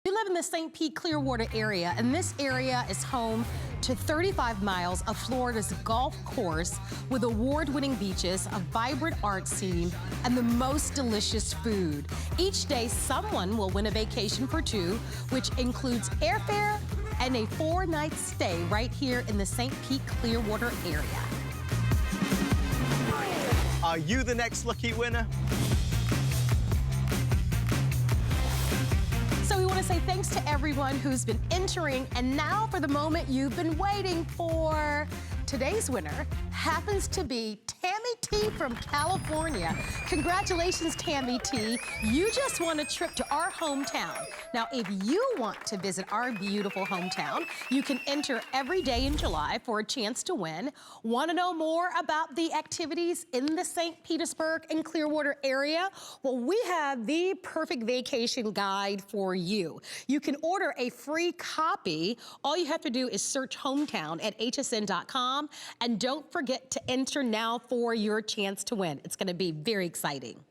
We live in the St. Pete Clearwater area, and this area is home to 35 miles of Florida's golf course with award-winning beaches, a vibrant art scene, and the most delicious food. Each day, someone will win a vacation for two, which includes airfare and a 4-night stay right here in the St. Pete Clearwater area. Are you the next lucky winner? So we want to say thanks to everyone who's been entering, and now for the moment you've been waiting for. Today's winner happens to be Tammy T from California. Congratulations, Tammy T. You just won a trip to our hometown. Now, if you want to visit our beautiful hometown, you can enter every day in July for a chance to win. Want to know more about the activities in the St. Petersburg and Clearwater area? Well, we have the perfect vacation guide for you. You can order a free copy. All you have to do is search hometown at hsn.com. And don't forget to enter now for your chance to win. It's going to be very exciting.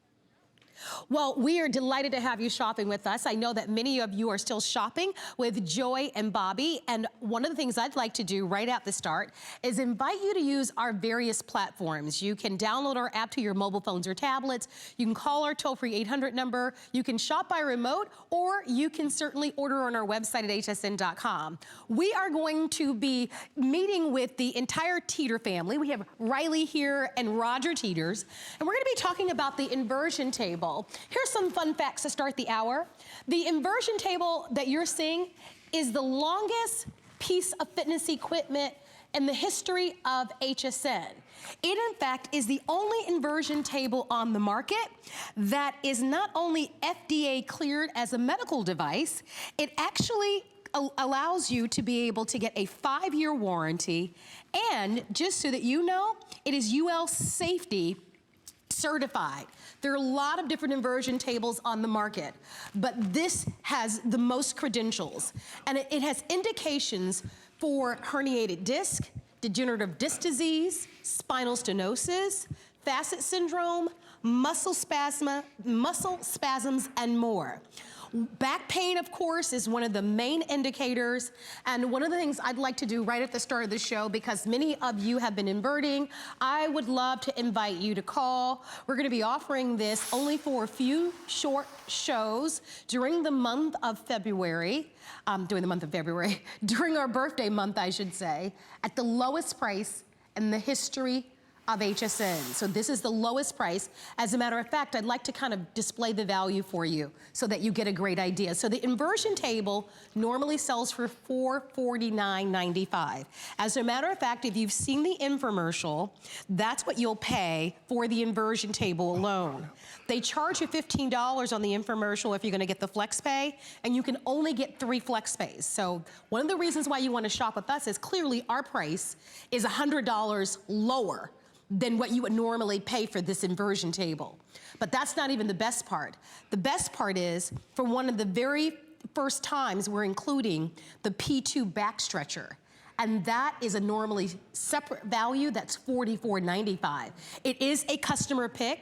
Well, we are delighted to have you shopping with us. I know that many of you are still shopping with Joy and Bobby, and one of the things I'd like to do right at the start is invite you to use our various platforms. You can download our app to your mobile phones or tablets. You can call our toll-free 800 number. You can shop by remote, or you can certainly order on our website at hsn.com. We are going to be meeting with the entire Teeter family. We have Riley here and Roger Teeters, and we're going to be talking about the inversion table. Here's some fun facts to start the hour. The inversion table that you're seeing is the longest piece of fitness equipment in the history of HSN. It, in fact, is the only inversion table on the market that is not only FDA cleared as a medical device, it actually allows you to be able to get a 5-year warranty, and just so that you know, it is UL safety certified. There are a lot of different inversion tables on the market, but this has the most credentials, and it has indications for herniated disc, degenerative disc disease, spinal stenosis, facet syndrome, muscle spasms, and more. Back pain, of course, is one of the main indicators, and one of the things I'd like to do right at the start of the show, because many of you have been inverting, I would love to invite you to call. We're going to be offering this only for a few short shows during the month of February, during our birthday month, I should say, at the lowest price in the history of HSN. So this is the lowest price. As a matter of fact, I'd like to kind of display the value for you so that you get a great idea. So the inversion table normally sells for $449.95. As a matter of fact, if you've seen the infomercial, that's what you'll pay for the inversion table alone. They charge you $15 on the infomercial if you're gonna get the flex pay, and you can only get 3 flex pays. So one of the reasons why you wanna shop with us is clearly our price is $100 lower than what you would normally pay for this inversion table. But that's not even the best part. The best part is, for one of the very first times, we're including the P2 back stretcher. And that is a normally separate value that's $44.95. It is a customer pick,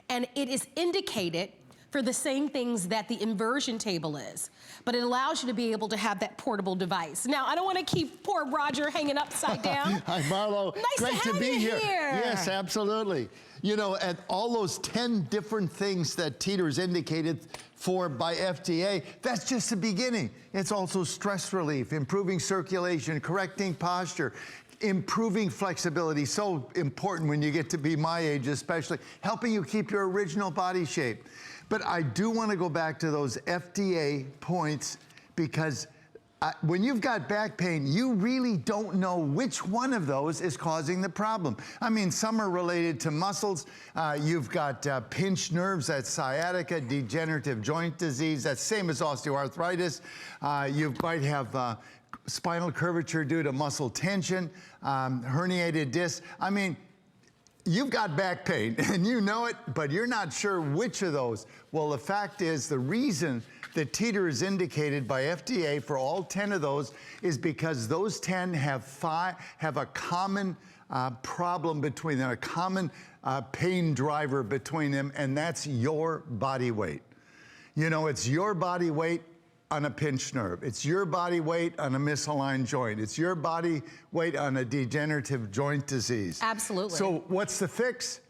and it is indicated for the same things that the inversion table is, but it allows you to be able to have that portable device. Now, I don't want to keep poor Roger hanging upside down. Hi, Marlo. Nice Great to be here. here. Yes, absolutely. You know, at all those 10 different things that Teeter's indicated for by FDA, that's just the beginning. It's also stress relief, improving circulation, correcting posture, improving flexibility, so important when you get to be my age especially, helping you keep your original body shape. But I do want to go back to those FDA points, because when you've got back pain, you really don't know which one of those is causing the problem. I mean, some are related to muscles. You've got pinched nerves, that's sciatica, degenerative joint disease, that's same as osteoarthritis. You might have spinal curvature due to muscle tension, herniated disc. I mean, you've got back pain and you know it, but you're not sure which of those. Well, the fact is, the reason that Teeter is indicated by FDA for all 10 of those is because those 10 have a common problem between them, a common pain driver between them, and that's your body weight. You know, it's your body weight on a pinched nerve. It's your body weight on a misaligned joint. It's your body weight on a degenerative joint disease. Absolutely. So what's the fix?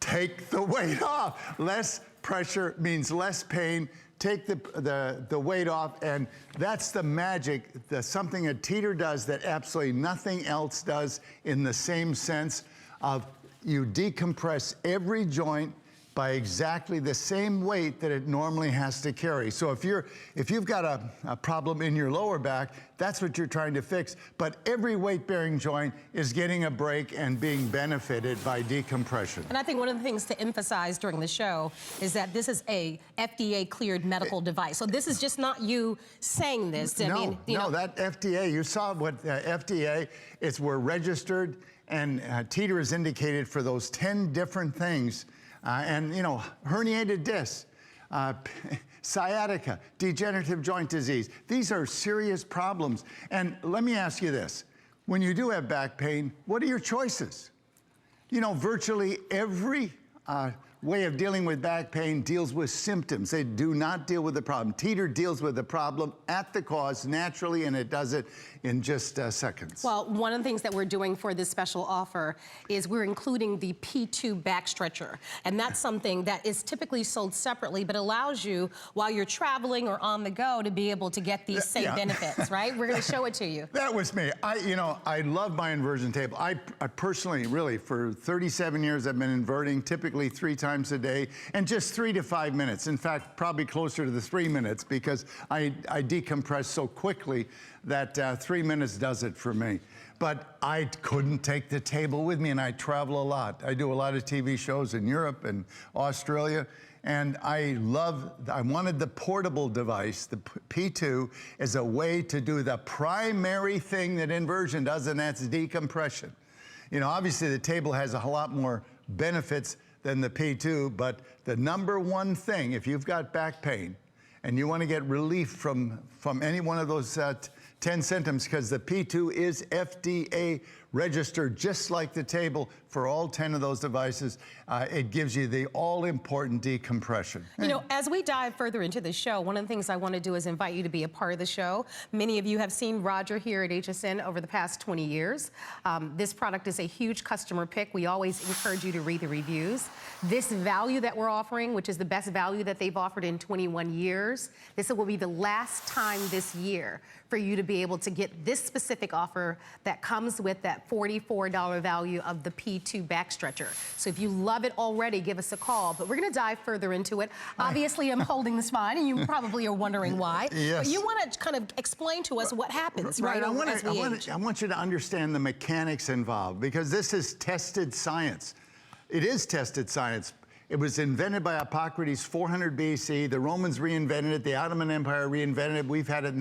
Take the weight off. Less pressure means less pain. Take the weight off, and that's the magic, something that Teeter does that absolutely nothing else does, in the same sense of you decompress every joint by exactly the same weight that it normally has to carry. So if you've got a problem in your lower back, that's what you're trying to fix. But every weight-bearing joint is getting a break and being benefited by decompression. And I think one of the things to emphasize during the show is that this is a FDA-cleared medical device. So this is just not you saying this. I mean, you know, that FDA, you saw what FDA is. We're registered, and Teeter is indicated for those 10 different things. And, you know, herniated disc, sciatica, degenerative joint disease. These are serious problems. And let me ask you this. When you do have back pain, what are your choices? You know, virtually every way of dealing with back pain deals with symptoms. They do not deal with the problem. Teeter deals with the problem at the cause naturally, and it does it in just seconds. Well, one of the things that we're doing for this special offer is we're including the P2 back stretcher. And that's something that is typically sold separately, but allows you, while you're traveling or on the go, to be able to get these same benefits, right? We're gonna show it to you. That was me. I love my inversion table. I personally, really, for 37 years, I've been inverting, typically 3 times a day, and just 3 to 5 minutes. In fact, probably closer to the 3 minutes, because I decompress so quickly that 3 minutes does it for me. But I couldn't take the table with me, and I travel a lot. I do a lot of TV shows in Europe and Australia, and I wanted the portable device, the P2, as a way to do the primary thing that inversion does, and that's decompression. You know, obviously the table has a lot more benefits than the P2, but the number one thing, if you've got back pain and you want to get relief from any one of those 10 symptoms, because the P2 is FDA registered, just like the table, for all 10 of those devices. It gives you the all-important decompression. You know, as we dive further into the show, one of the things I want to do is invite you to be a part of the show. Many of you have seen Roger here at HSN over the past 20 years. This product is a huge customer pick. We always encourage you to read the reviews. This value that we're offering, which is the best value that they've offered in 21 years, this will be the last time this year for you to be able to get this specific offer that comes with that $44 value of the P2 back stretcher. So if you love it already, give us a call. But we're going to dive further into it. Obviously, I'm holding the spine, and you probably are wondering why. Yes. But you want to kind of explain to us what happens, right? I want you to understand the mechanics involved, because this is tested science. It is tested science. It was invented by Hippocrates 400 BC. The Romans reinvented it. The Ottoman Empire reinvented it. We've had it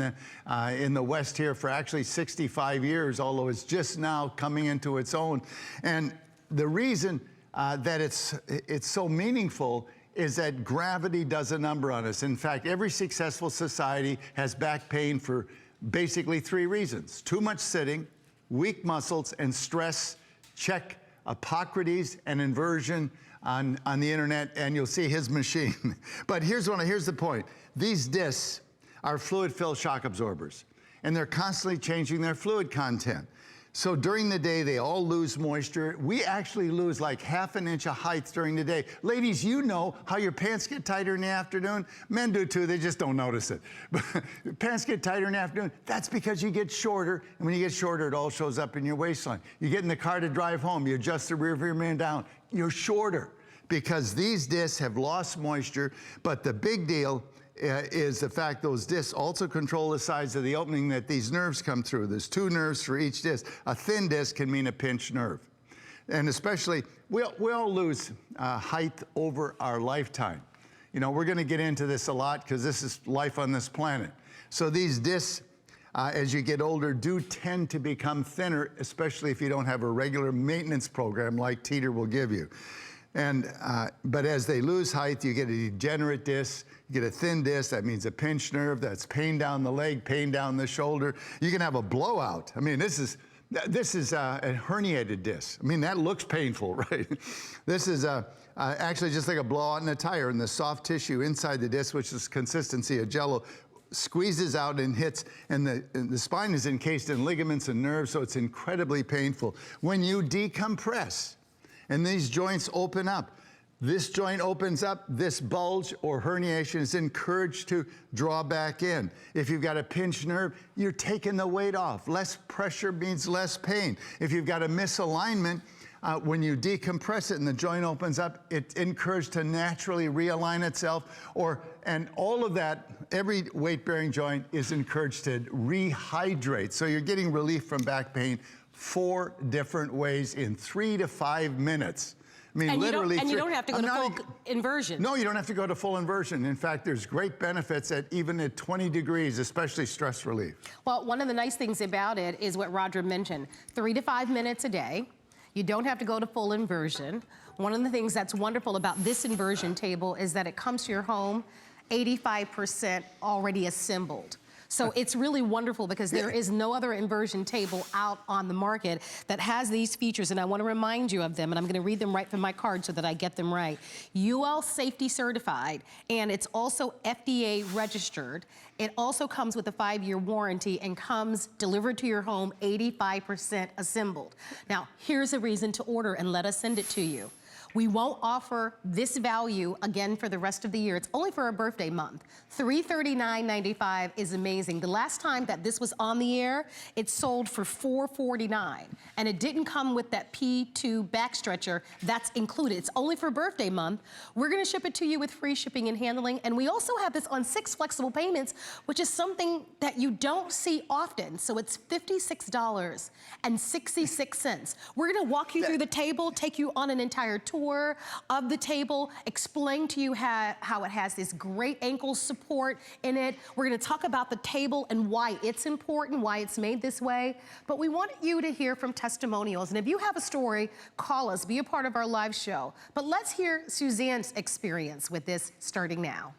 in the West here for actually 65 years, although it's just now coming into its own. And the reason that it's so meaningful is that gravity does a number on us. In fact, every successful society has back pain for basically 3 reasons: too much sitting, weak muscles, and stress. Check Hippocrates and inversion on the internet, and you'll see his machine. But here's the point. These discs are fluid-filled shock absorbers, and they're constantly changing their fluid content. So during the day, they all lose moisture. We actually lose like ½ an inch of height during the day. Ladies, you know how your pants get tighter in the afternoon. Men do too, they just don't notice it. But pants get tighter in the afternoon. That's because you get shorter, and when you get shorter, it all shows up in your waistline. You get in the car to drive home, you adjust the rear view mirror down, you're shorter, because these discs have lost moisture. But the big deal is the fact those discs also control the size of the opening that these nerves come through. There's 2 nerves for each disc. A thin disc can mean a pinched nerve. And especially, we all lose height over our lifetime. You know, we're gonna get into this a lot, because this is life on this planet. So these discs, as you get older, do tend to become thinner, especially if you don't have a regular maintenance program like Teeter will give you. And, but as they lose height, you get a degenerate disc, you get a thin disc, that means a pinched nerve, that's pain down the leg, pain down the shoulder. You can have a blowout. I mean, this is a herniated disc. I mean, that looks painful, right? This is actually just like a blowout in a tire, and the soft tissue inside the disc, which is consistency of Jell-O, squeezes out and hits, and the spine is encased in ligaments and nerves, so it's incredibly painful. When you decompress and these joints open up, this joint opens up, this bulge or herniation is encouraged to draw back in. If you've got a pinched nerve, you're taking the weight off. Less pressure means less pain. If you've got a misalignment, when you decompress it and the joint opens up, it's encouraged to naturally realign itself, and all of that, every weight-bearing joint is encouraged to rehydrate. So you're getting relief from back pain 4 different ways in 3 to 5 minutes. I mean, and literally. You don't have to go to full inversion. No, you don't have to go to full inversion. In fact, there's great benefits even at 20 degrees, especially stress relief. Well, one of the nice things about it is what Roger mentioned, 3 to 5 minutes a day. You don't have to go to full inversion. One of the things that's wonderful about this inversion table is that it comes to your home 85% already assembled. So it's really wonderful because there is no other inversion table out on the market that has these features, and I want to remind you of them, and I'm going to read them right from my card so that I get them right. UL safety certified, and it's also FDA registered. It also comes with a 5-year warranty and comes delivered to your home 85% assembled. Now, here's a reason to order, and let us send it to you. We won't offer this value again for the rest of the year. It's only for our birthday month. $339.95 is amazing. The last time that this was on the air, it sold for $449, and it didn't come with that P2 back stretcher that's included. It's only for birthday month. We're gonna ship it to you with free shipping and handling, and we also have this on 6 flexible payments, which is something that you don't see often. So it's $56.66. We're gonna walk you through the table, take you on an entire tour of the table, explain to you how it has this great ankle support in it. We're gonna talk about the table and why it's important, why it's made this way. But we want you to hear from testimonials. And if you have a story, call us, be a part of our live show. But let's hear Suzanne's experience with this starting now.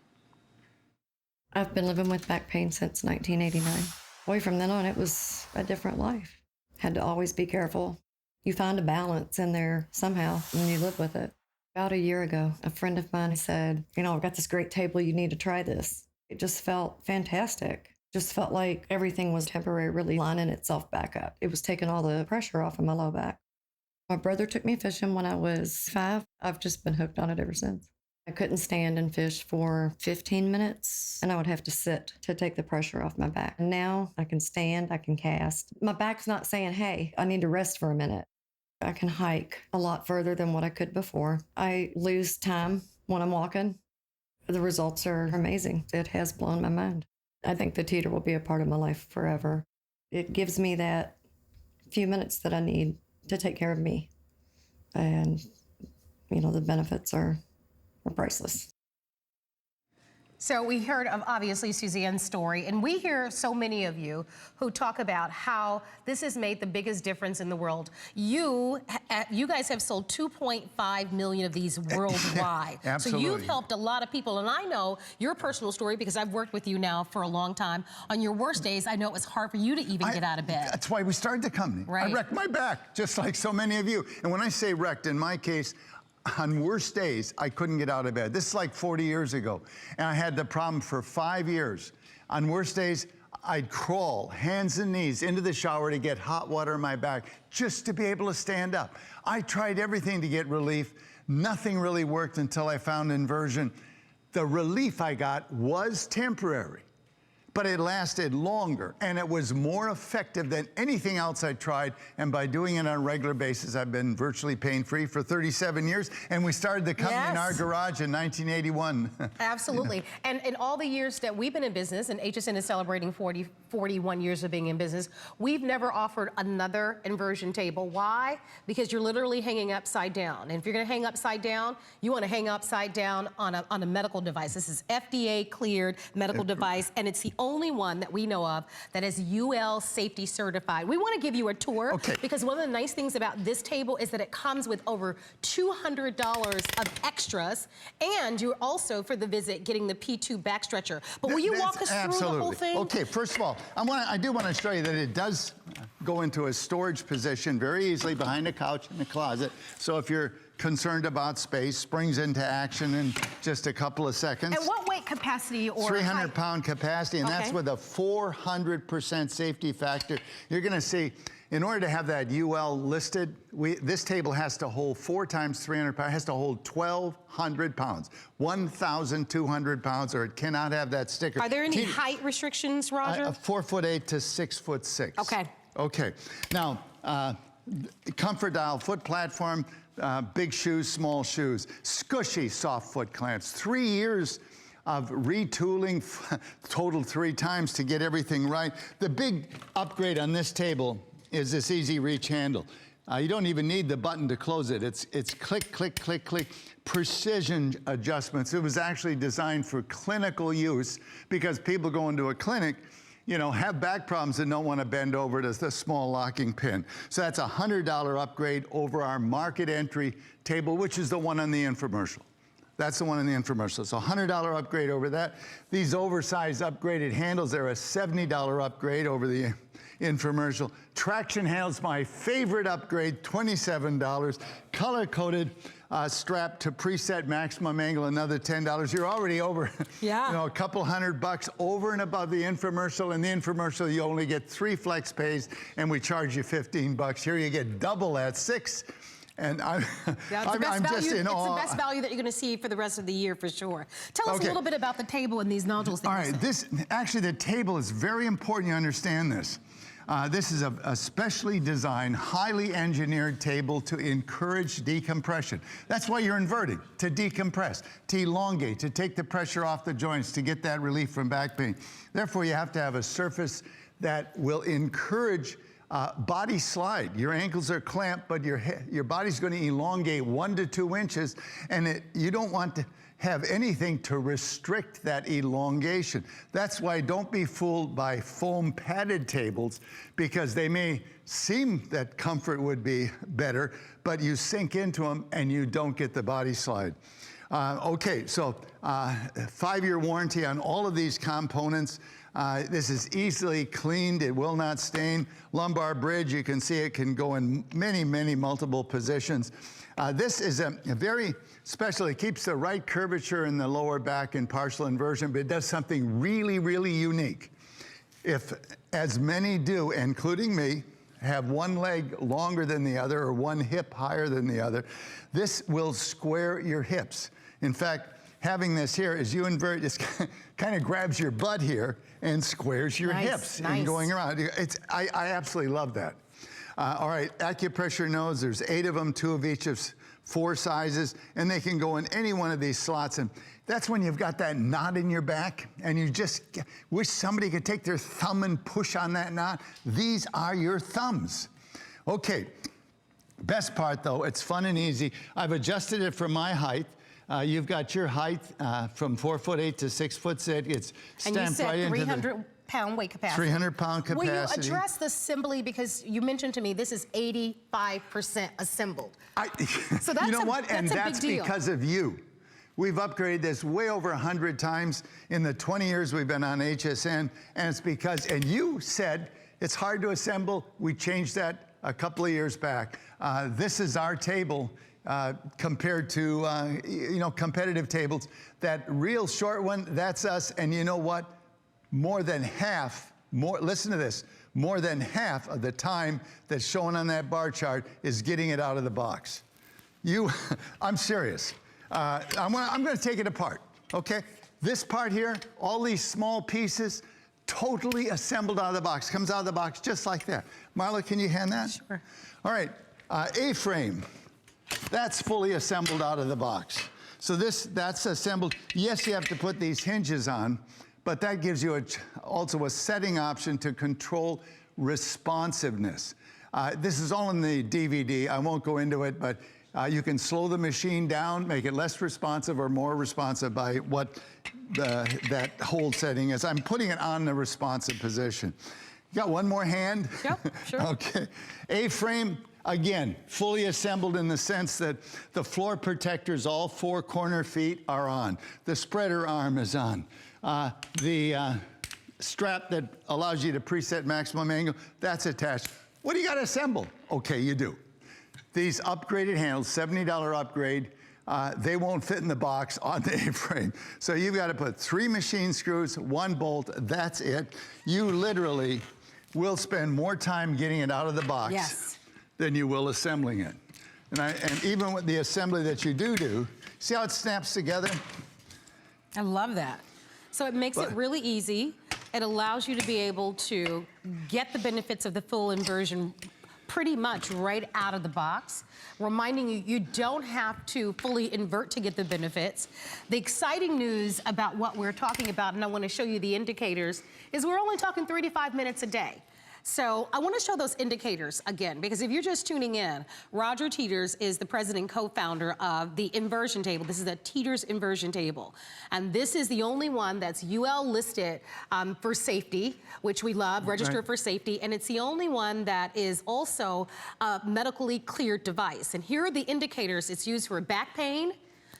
I've been living with back pain since 1989. Boy, from then on, it was a different life. Had to always be careful. You find a balance in there somehow, and you live with it. About a year ago, a friend of mine said, you know, I've got this great table, you need to try this. It just felt fantastic. Just felt like everything was temporarily lining itself back up. It was taking all the pressure off of my low back. My brother took me fishing when I was 5. I've just been hooked on it ever since. I couldn't stand and fish for 15 minutes, and I would have to sit to take the pressure off my back. And now I can stand, I can cast. My back's not saying, hey, I need to rest for a minute. I can hike a lot further than what I could before. I lose time when I'm walking. The results are amazing. It has blown my mind. I think the Teeter will be a part of my life forever. It gives me that few minutes that I need to take care of me. And, you know, the benefits are priceless. So we heard of, obviously, Suzanne's story, and we hear so many of you who talk about how this has made the biggest difference in the world. You guys have sold 2.5 million of these worldwide. Absolutely. So you've helped a lot of people, and I know your personal story because I've worked with you now for a long time. On your worst days, I know it was hard for you to even get out of bed. That's why we started the company. Right. I wrecked my back, just like so many of you. And when I say wrecked, in my case, on worst days, I couldn't get out of bed. This is like 40 years ago. And I had the problem for 5 years. On worst days, I'd crawl, hands and knees, into the shower to get hot water in my back, just to be able to stand up. I tried everything to get relief. Nothing really worked until I found inversion. The relief I got was temporary, but it lasted longer, and it was more effective than anything else I tried. And by doing it on a regular basis, I've been virtually pain-free for 37 years. And we started the company in our garage in 1981. Absolutely. And in all the years that we've been in business, and HSN is celebrating 41 years of being in business, we've never offered another inversion table. Why? Because you're literally hanging upside down. And if you're gonna hang upside down, you wanna hang upside down on a medical device. This is FDA cleared medical device, and it's the only one that we know of that is UL safety certified. We want to give you a tour because one of the nice things about this table is that it comes with over $200 of extras, and you're also, for the visit, getting the P2 back stretcher. But will you walk us through the whole thing? Okay, first of all, I do want to show you that it does go into a storage position very easily behind a couch in the closet. So if you're concerned about space, springs into action in just a couple of seconds. And what weight capacity or 300-pound capacity, and that's with a 400% safety factor. You're going to see, in order to have that UL listed, this table has to hold 4 times 300 pounds, has to hold 1,200 pounds, 1,200 pounds, or it cannot have that sticker. Are there any height restrictions, Roger? 4'8" to 6'6". Okay. Okay. Now, comfort dial foot platform, big shoes, small shoes, squishy soft foot clamps. 3 years of retooling, totaled 3 times to get everything right. The big upgrade on this table is this easy reach handle. You don't even need the button to close it. It's click, click, click, click, precision adjustments. It was actually designed for clinical use because people go into a clinic, you know, have back problems and don't want to bend over to the small locking pin. So that's a $100 upgrade over our market entry table, which is the one on the infomercial. That's the one in the infomercial. So $100 upgrade over that. These oversized upgraded handles, they're a $70 upgrade over the infomercial. Traction handles, my favorite upgrade, $27. Color-coded strap to preset maximum angle, another $10. You're already over, you know, a couple $100 over and above the infomercial. In the infomercial, you only get 3 flex pays, and we charge you $15. Here you get double that, 6. And I'm just in awe. It's the best value that you're going to see for the rest of the year, for sure. Tell us a little bit about the table and these nodules. All right, actually the table is very important you understand this. This is a specially designed, highly engineered table to encourage decompression. That's why you're inverting, to decompress, to elongate, to take the pressure off the joints, to get that relief from back pain. Therefore, you have to have a surface that will encourage body slide. Your ankles are clamped, but your body's going to elongate 1 to 2 inches, and you don't want to have anything to restrict that elongation. That's why don't be fooled by foam padded tables, because they may seem that comfort would be better, but you sink into them and you don't get the body slide. Okay, so 5-year warranty on all of these components. This is easily cleaned, it will not stain. Lumbar bridge, you can see it can go in many, many multiple positions. This is a very special, it keeps the right curvature in the lower back in partial inversion, but it does something really, really unique. If, as many do, including me, have one leg longer than the other or one hip higher than the other, this will square your hips. In fact, having this here, as you invert, it kind of grabs your butt here and squares your hips and going around. I absolutely love that. All right, acupressure nodes, there's 8 of them, 2 of each of 4 sizes, and they can go in any one of these slots. And that's when you've got that knot in your back and you just wish somebody could take their thumb and push on that knot. These are your thumbs. Okay, best part though, it's fun and easy. I've adjusted it for my height. You've got your height from 4'8" to 6'6". It's stamped right into the... 300-pound weight capacity. 300-pound capacity. Will you address the assembly, because you mentioned to me this is 85% assembled. So that's you know what? And that's because of you. We've upgraded this way over 100 times in the 20 years we've been on HSN, and it's because, and you said it's hard to assemble. We changed that a couple of years back. This is our table. Compared to, you know, competitive tables. That real short one, that's us. And you know what? More than half, listen to this, more than half of the time that's shown on that bar chart is getting it out of the box. I'm serious. I'm gonna take it apart, okay? This part here, all these small pieces, totally assembled out of the box. Comes out of the box just like that. Marla, can you hand that? Sure. All right, A-frame. That's fully assembled out of the box. So that's assembled. Yes, you have to put these hinges on, but that gives you also a setting option to control responsiveness. This is all in the DVD. I won't go into it, but you can slow the machine down, make it less responsive or more responsive by what that hold setting is. I'm putting it on the responsive position. You got one more hand? Yep, sure. Okay. A-frame. Again, fully assembled in the sense that the floor protectors, all 4 corner feet are on. The spreader arm is on. The strap that allows you to preset maximum angle, that's attached. What do you got to assemble? Okay, you do. These upgraded handles, $70 upgrade, they won't fit in the box on the A-frame. So you've got to put 3 machine screws, 1 bolt, that's it. You literally will spend more time getting it out of the box than you will assembling it. And even with the assembly that you do, see how it snaps together? I love that. So it makes it really easy. It allows you to be able to get the benefits of the full inversion pretty much right out of the box, reminding you you don't have to fully invert to get the benefits. The exciting news about what we're talking about, and I want to show you the indicators, is we're only talking 3 to 5 minutes a day. So I want to show those indicators again, because if you're just tuning in, Roger Teeters is the president and co-founder of the Inversion Table. This is a Teeters Inversion Table. And this is the only one that's UL listed for safety, which we love, registered for safety. And it's the only one that is also a medically cleared device. And here are the indicators. It's used for back pain,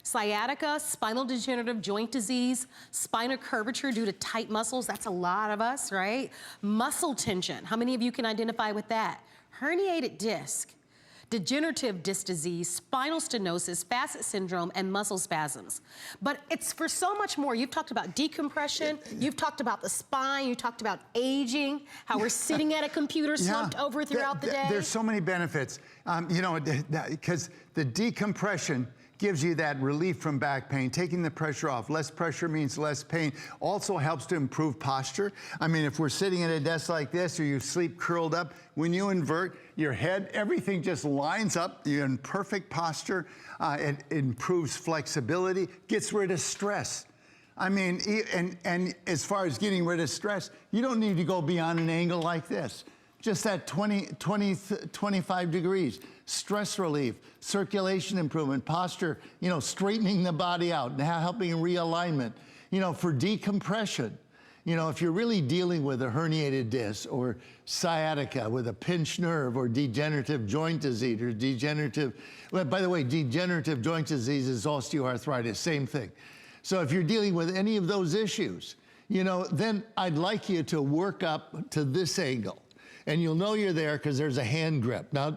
sciatica, spinal degenerative joint disease, spinal curvature due to tight muscles. That's a lot of us, right? Muscle tension. How many of you can identify with that? Herniated disc, degenerative disc disease, spinal stenosis, facet syndrome, and muscle spasms. But it's for so much more. You've talked about decompression. You've talked about the spine. You talked about aging, how we're sitting at a computer slumped over throughout the day. There's so many benefits. You know, because the decompression gives you that relief from back pain, taking the pressure off. Less pressure means less pain. Also helps to improve posture. I mean, if we're sitting at a desk like this or you sleep curled up, when you invert your head, everything just lines up. You're in perfect posture. It improves flexibility, gets rid of stress. I mean, and as far as getting rid of stress, you don't need to go beyond an angle like this. Just that 25 degrees, stress relief, circulation improvement, posture, you know, straightening the body out, helping realignment, you know, for decompression. You know, if you're really dealing with a herniated disc or sciatica with a pinched nerve or degenerative joint disease or well, by the way, degenerative joint disease is osteoarthritis, same thing. So if you're dealing with any of those issues, you know, then I'd like you to work up to this angle. And you'll know you're there because there's a hand grip. Now,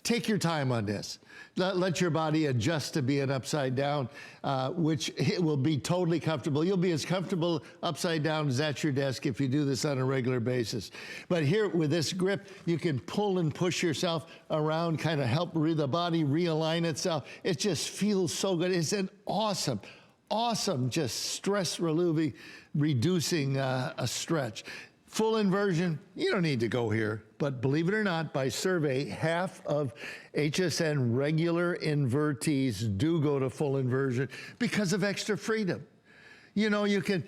take your time on this. Let your body adjust to being upside down, which it will be totally comfortable. You'll be as comfortable upside down as at your desk if you do this on a regular basis. But here with this grip, you can pull and push yourself around, kind of help the body realign itself. It just feels so good. It's an awesome, just stress relieving, reducing a stretch. Full inversion, you don't need to go here, but believe it or not, by survey, half of HSN regular invertees do go to full inversion because of extra freedom. You know, you can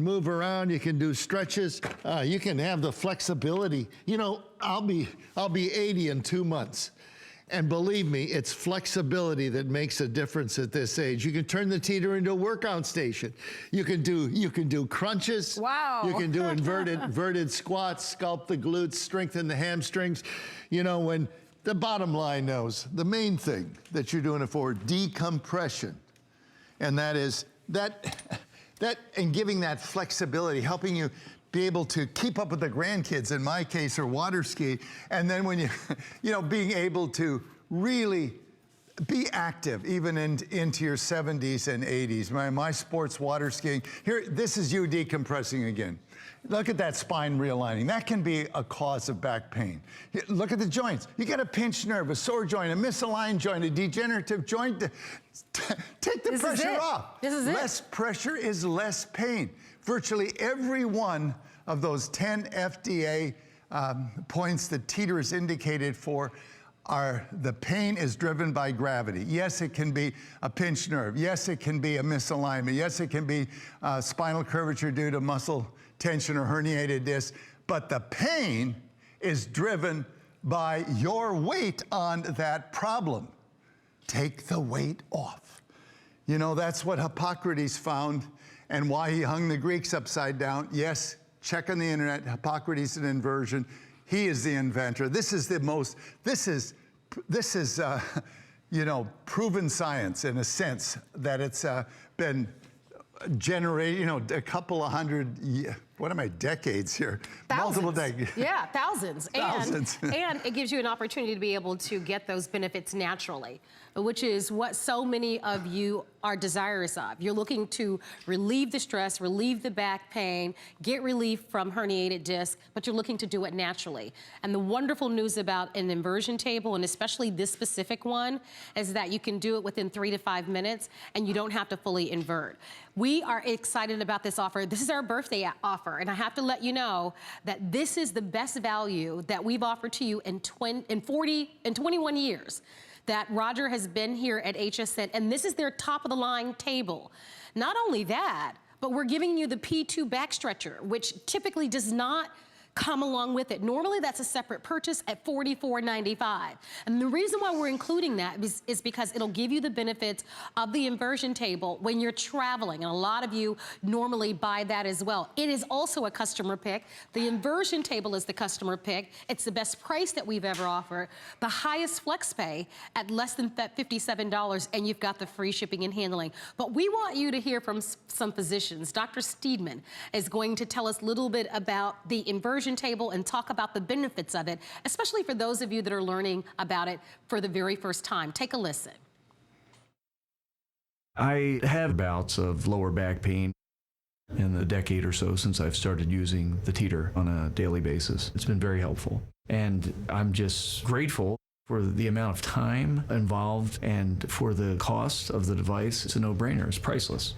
move around, you can do stretches, you can have the flexibility. You know, I'll be 80 in 2 months. And believe me, it's flexibility that makes a difference at this age. You can turn the Teeter into a workout station. You can do crunches. Wow. You can do inverted squats, sculpt the glutes, strengthen the hamstrings. You know, when the bottom line knows the main thing that you're doing it for, decompression. And that is that and giving that flexibility, helping you be able to keep up with the grandkids, in my case, or water ski. And then when you know, being able to really be active even into your 70s and 80s. My sports water skiing, here, this is you decompressing again. Look at that spine realigning. That can be a cause of back pain. Look at the joints. You get a pinched nerve, a sore joint, a misaligned joint, a degenerative joint. Take the pressure off. This is it. Less pressure is less pain. Virtually every one of those 10 FDA points that Teeter is indicated for are the pain is driven by gravity. Yes, it can be a pinched nerve. Yes, it can be a misalignment. Yes, it can be spinal curvature due to muscle tension or herniated disc. But the pain is driven by your weight on that problem. Take the weight off. You know, that's what Hippocrates found and why he hung the Greeks upside down. Yes, check on the internet, Hippocrates and inversion. He is the inventor. This is you know, proven science in a sense that it's been generated, you know, a couple of hundred What am I, decades here? Thousands. Multiple decades. Yeah, thousands. Thousands. And it gives you an opportunity to be able to get those benefits naturally, which is what so many of you are desirous of. You're looking to relieve the stress, relieve the back pain, get relief from herniated disc, but you're looking to do it naturally. And the wonderful news about an inversion table, and especially this specific one, is that you can do it within 3 to 5 minutes and you don't have to fully invert. We are excited about this offer. This is our birthday offer, and I have to let you know that this is the best value that we've offered to you in 21 years that Roger has been here at HSN, and this is their top of the line table. Not only that, but we're giving you the P2 back stretcher, which typically does not come along with it. Normally that's a separate purchase at $44.95. And the reason why we're including that is because it'll give you the benefits of the inversion table when you're traveling. And a lot of you normally buy that as well. It is also a customer pick. The inversion table is the customer pick. It's the best price that we've ever offered. The highest flex pay at less than $57, and you've got the free shipping and handling. But we want you to hear from some physicians. Dr. Steedman is going to tell us a little bit about the inversion table and talk about the benefits of it, especially for those of you that are learning about it for the very first time. Take a listen. I have bouts of lower back pain in the decade or so since I've started using the Teeter on a daily basis. It's been very helpful, and I'm just grateful for the amount of time involved and for the cost of the device. It's a no-brainer. It's priceless.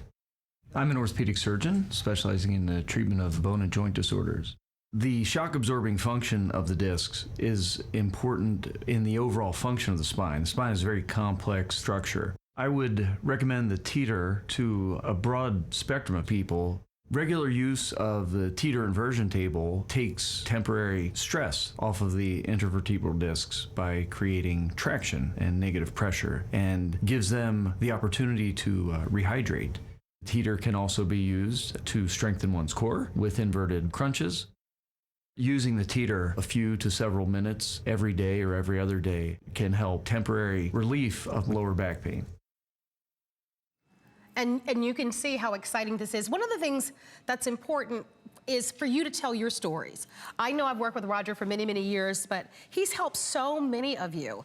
I'm an orthopedic surgeon specializing in the treatment of bone and joint disorders. The shock-absorbing function of the discs is important in the overall function of the spine. The spine is a very complex structure. I would recommend the Teeter to a broad spectrum of people. Regular use of the Teeter inversion table takes temporary stress off of the intervertebral discs by creating traction and negative pressure, and gives them the opportunity to rehydrate. Teeter can also be used to strengthen one's core with inverted crunches. Using the Teeter a few to several minutes every day or every other day can help temporary relief of lower back pain. And you can see how exciting this is. One of the things that's important is for you to tell your stories. I know I've worked with Roger for many, many years, but he's helped so many of you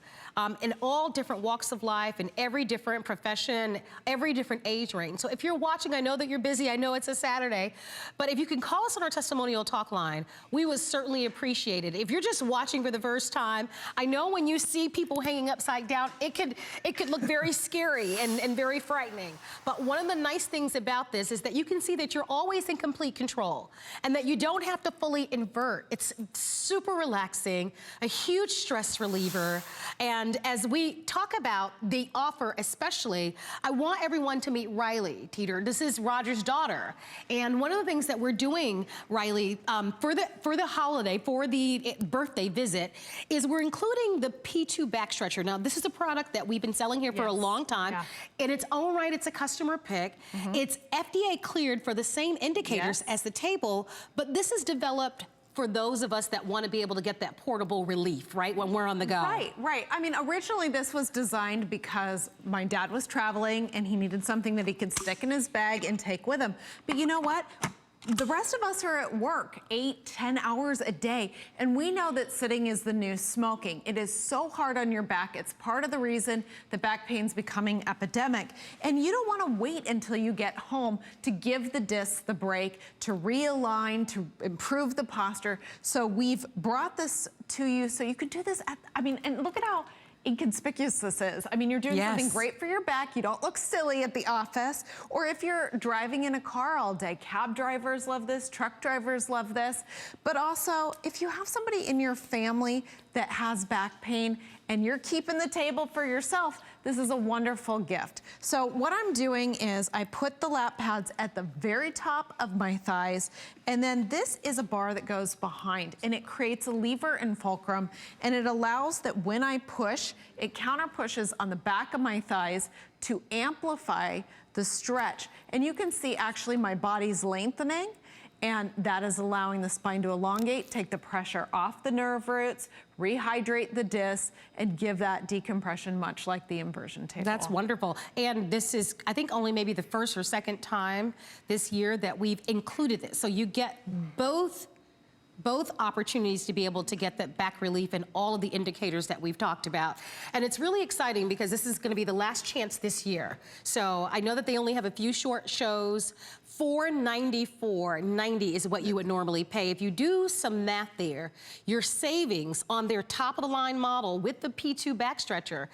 in all different walks of life, in every different profession, every different age range. So if you're watching, I know that you're busy, I know it's a Saturday, but if you can call us on our testimonial talk line, we would certainly appreciate it. If you're just watching for the first time, I know when you see people hanging upside down, it could look very scary and very frightening. But one of the nice things about this is that you can see that you're always in complete control, and that you don't have to fully invert. It's super relaxing, a huge stress reliever. And as we talk about the offer especially, I want everyone to meet Riley Teeter. This is Roger's daughter. And one of the things that we're doing, Riley, for the holiday, for the birthday visit, is we're including the P2 back stretcher. Now, this is a product that we've been selling here for a long time. Yeah. In its own right, it's a customer pick. It's FDA cleared for the same indicators as the table, but this is developed for those of us that want to be able to get that portable relief, right, when we're on the go. Right. I mean, originally this was designed because my dad was traveling and he needed something that he could stick in his bag and take with him. But you know what? The rest of us are at work 8, 10 hours a day, and we know that sitting is the new smoking. It is so hard on your back. It's part of the reason that back pain's becoming epidemic. And you don't want to wait until you get home to give the discs the break, to realign, to improve the posture. So we've brought this to you so you can do this and look at how inconspicuous this is. I mean, you're doing something great for your back. You don't look silly at the office. Or if you're driving in a car all day, cab drivers love this, truck drivers love this. But also, if you have somebody in your family that has back pain and you're keeping the table for yourself, this is a wonderful gift. So what I'm doing is I put the lap pads at the very top of my thighs, and then this is a bar that goes behind, and it creates a lever and fulcrum, and it allows that when I push, it counter pushes on the back of my thighs to amplify the stretch. And you can see actually my body's lengthening, And that is allowing the spine to elongate, take the pressure off the nerve roots, rehydrate the disc, and give that decompression much like the inversion table. That's wonderful. And this is, I think, only maybe the first or second time this year that we've included this. So you get both opportunities to be able to get that back relief and all of the indicators that we've talked about. And it's really exciting because this is going to be the last chance this year. So I know that they only have a few short shows. $494.90 is what you would normally pay. If you do some math there, your savings on their top of the line model with the P2 back stretcher,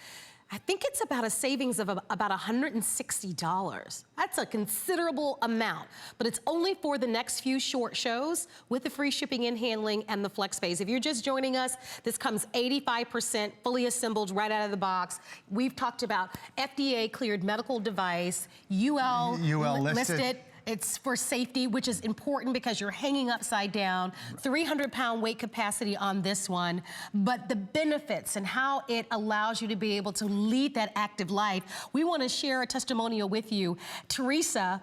I think it's about a savings of about $160. That's a considerable amount, but it's only for the next few short shows with the free shipping and handling and the flex pays. If you're just joining us, this comes 85% fully assembled right out of the box. We've talked about FDA cleared medical device, UL listed. It's for safety, which is important because you're hanging upside down. 300-pound weight capacity on this one. But the benefits and how it allows you to be able to lead that active life. We want to share a testimonial with you. Teresa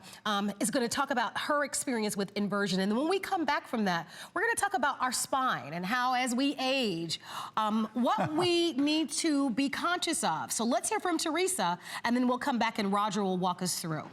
is going to talk about her experience with inversion. And when we come back from that, we're going to talk about our spine and how, as we age, what we need to be conscious of. So let's hear from Teresa, and then we'll come back and Roger will walk us through.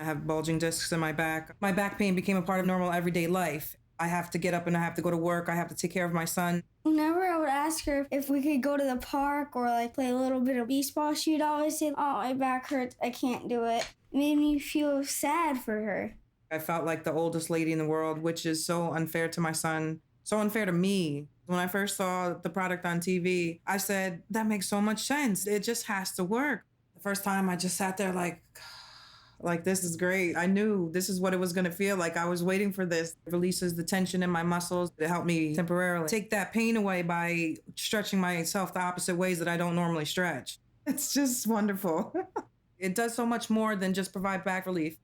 I have bulging discs in my back. My back pain became a part of normal everyday life. I have to get up and I have to go to work. I have to take care of my son. Whenever I would ask her if we could go to the park or like play a little bit of baseball, she'd always say, "Oh, my back hurts, I can't do it." It made me feel sad for her. I felt like the oldest lady in the world, which is so unfair to my son, so unfair to me. When I first saw the product on TV, I said, that makes so much sense. It just has to work. The first time I just sat there like this is great. I knew this is what it was going to feel like. I was waiting for this. It releases the tension in my muscles to help me temporarily take that pain away by stretching myself the opposite ways that I don't normally stretch. It's just wonderful. It does so much more than just provide back relief.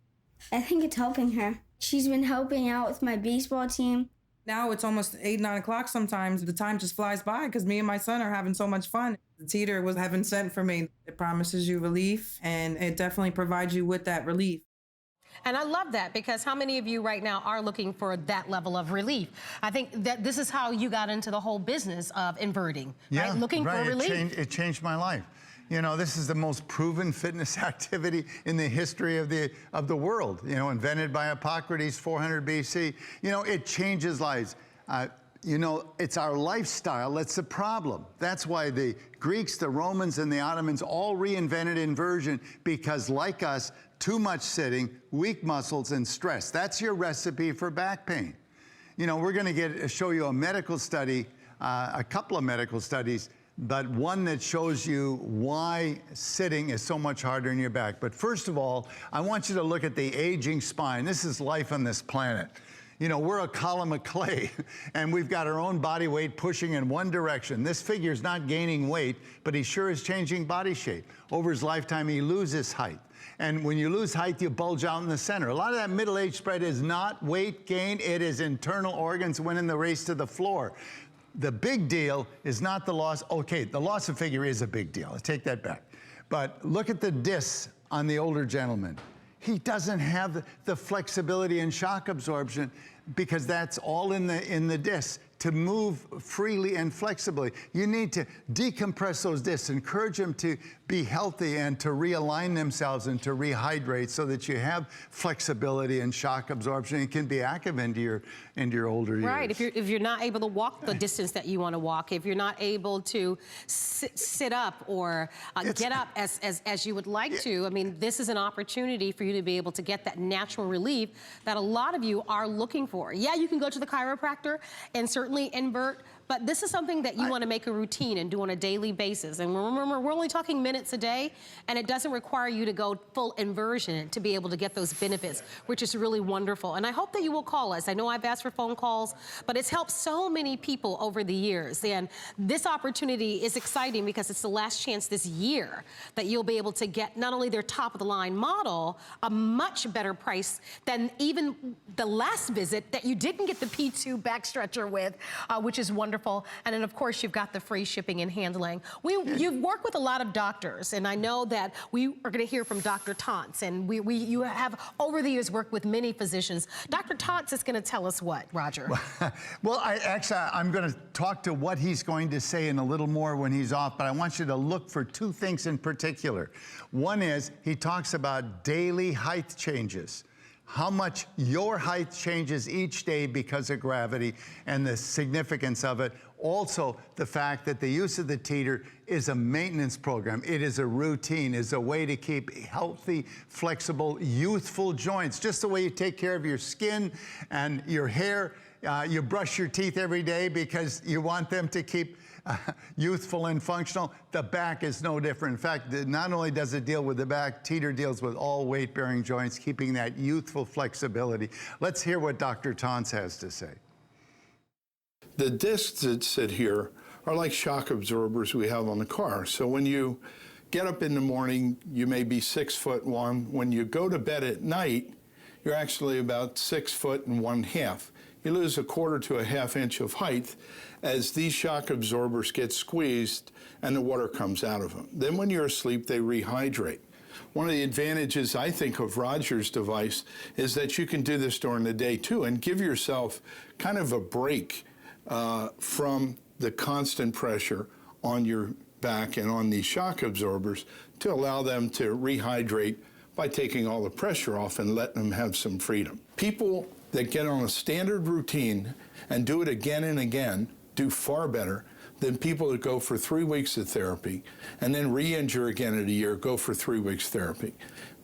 I think it's helping her. She's been helping out with my baseball team. Now it's almost 8, 9 o'clock sometimes. The time just flies by because me and my son are having so much fun. The Teeter was heaven sent for me. It promises you relief, and it definitely provides you with that relief. And I love that because how many of you right now are looking for that level of relief? I think that this is how you got into the whole business of inverting, right? Looking for relief. It changed my life. You know, this is the most proven fitness activity in the history of the world. You know, invented by Hippocrates, 400 BC. You know, it changes lives. You know, it's our lifestyle that's the problem. That's why the Greeks, the Romans, and the Ottomans all reinvented inversion because, like us, too much sitting, weak muscles, and stress. That's your recipe for back pain. You know, we're going to show you a medical study, a couple of medical studies, but one that shows you why sitting is so much harder in your back. But first of all, I want you to look at the aging spine. This is life on this planet. You know, we're a column of clay, and we've got our own body weight pushing in one direction. This figure's not gaining weight, but he sure is changing body shape. Over his lifetime, he loses height. And when you lose height, you bulge out in the center. A lot of that middle-age spread is not weight gain, it is internal organs winning the race to the floor. The big deal is not the loss. Okay, the loss of figure is a big deal. I take that back. But look at the discs on the older gentleman. He doesn't have the flexibility and shock absorption because that's all in the discs. To move freely and flexibly, you need to decompress those discs, encourage them to be healthy and to realign themselves and to rehydrate so that you have flexibility and shock absorption. It can be active into your older years. Right, if you're not able to walk the distance that you want to walk, if you're not able to sit up or get up as you would like to, I mean, this is an opportunity for you to be able to get that natural relief that a lot of you are looking for. Yeah, you can go to the chiropractor and certainly invert, but this is something that you want to make a routine and do on a daily basis. And remember, we're only talking minutes a day, and it doesn't require you to go full inversion to be able to get those benefits, which is really wonderful. And I hope that you will call us. I know I've asked for phone calls, but it's helped so many people over the years. And this opportunity is exciting because it's the last chance this year that you'll be able to get not only their top of the line model, a much better price than even the last visit that you didn't get the P2 back stretcher with, which is wonderful. wonderful. And then, of course, you've got the free shipping and handling. You've worked with a lot of doctors, and I know that we are going to hear from Dr. Tantz, and you have, over the years, worked with many physicians. Dr. Tantz is going to tell us what, Roger? Well, I'm going to talk to what he's going to say in a little more when he's off, but I want you to look for two things in particular. One is he talks about daily height changes. How much your height changes each day because of gravity and the significance of it. Also, the fact that the use of the teeter is a maintenance program. It is a routine, is a way to keep healthy, flexible, youthful joints, just the way you take care of your skin and your hair. You brush your teeth every day because you want them to keep youthful and functional. The back is no different. In fact, not only does it deal with the back, teeter deals with all weight-bearing joints, keeping that youthful flexibility. Let's hear what Dr. Tantz has to say. The discs that sit here are like shock absorbers we have on the car. So when you get up in the morning, you may be 6'1". When you go to bed at night, you're actually about 6'1½". You lose 1/4 to 1/2 inch of height as these shock absorbers get squeezed and the water comes out of them. Then when you're asleep, they rehydrate. One of the advantages, I think, of Roger's device is that you can do this during the day too and give yourself kind of a break from the constant pressure on your back and on these shock absorbers to allow them to rehydrate by taking all the pressure off and letting them have some freedom. People that get on a standard routine and do it again and again do far better than people that go for 3 weeks of therapy and then re-injure again in a year, go for 3 weeks therapy.